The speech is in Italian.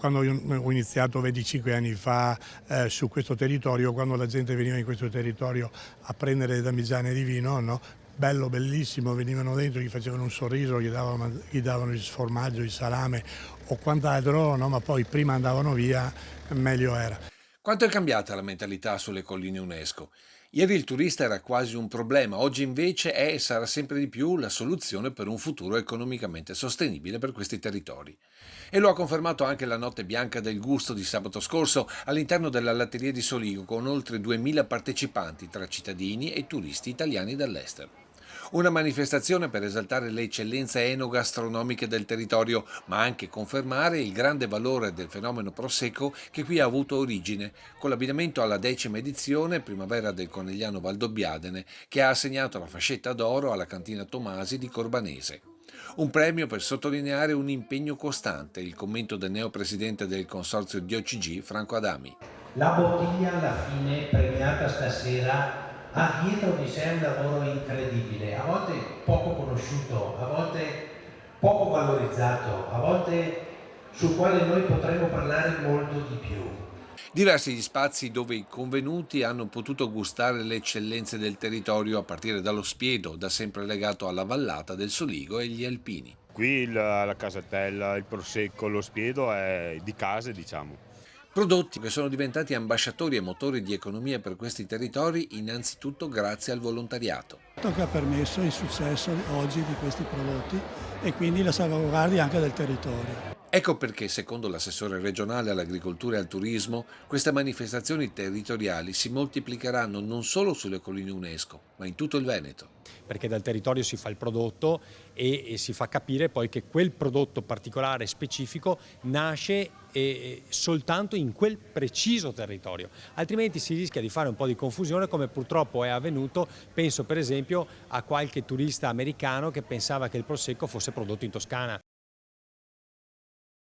quando io ho iniziato 25 anni fa su questo territorio, quando la gente veniva in questo territorio a prendere le damigiane di vino, no? Bello, bellissimo, venivano dentro, gli facevano un sorriso, gli davano il formaggio, il salame o quant'altro, no? Ma poi prima andavano via, meglio era. Quanto è cambiata la mentalità sulle colline UNESCO? Ieri il turista era quasi un problema, oggi invece è e sarà sempre di più la soluzione per un futuro economicamente sostenibile per questi territori. E lo ha confermato anche la Notte Bianca del Gusto di sabato scorso all'interno della latteria di Soligo con oltre 2000 partecipanti tra cittadini e turisti italiani dall'estero. Una manifestazione per esaltare le eccellenze enogastronomiche del territorio, ma anche confermare il grande valore del fenomeno Prosecco che qui ha avuto origine, con l'abbinamento alla 10ª edizione Primavera del Conegliano Valdobbiadene, che ha assegnato la fascetta d'oro alla cantina Tomasi di Corbanese. Un premio per sottolineare un impegno costante, il commento del neopresidente del consorzio DOCG, Franco Adami. La bottiglia alla fine premiata stasera ha dietro di sé un lavoro incredibile, a volte poco conosciuto, a volte poco valorizzato, a volte sul quale noi potremmo parlare molto di più. Diversi gli spazi dove i convenuti hanno potuto gustare le eccellenze del territorio a partire dallo spiedo, da sempre legato alla vallata del Soligo e gli alpini. Qui la casatella, il prosecco, lo spiedo è di casa, diciamo. Prodotti che sono diventati ambasciatori e motori di economia per questi territori innanzitutto grazie al volontariato. Che ha permesso il successo oggi di questi prodotti e quindi la salvaguardia anche del territorio. Ecco perché, secondo l'assessore regionale all'agricoltura e al turismo, queste manifestazioni territoriali si moltiplicheranno non solo sulle colline UNESCO, ma in tutto il Veneto. Perché dal territorio si fa il prodotto e si fa capire poi che quel prodotto particolare specifico nasce soltanto in quel preciso territorio, altrimenti si rischia di fare un po' di confusione come purtroppo è avvenuto. Penso per esempio a qualche turista americano che pensava che il prosecco fosse prodotto in Toscana.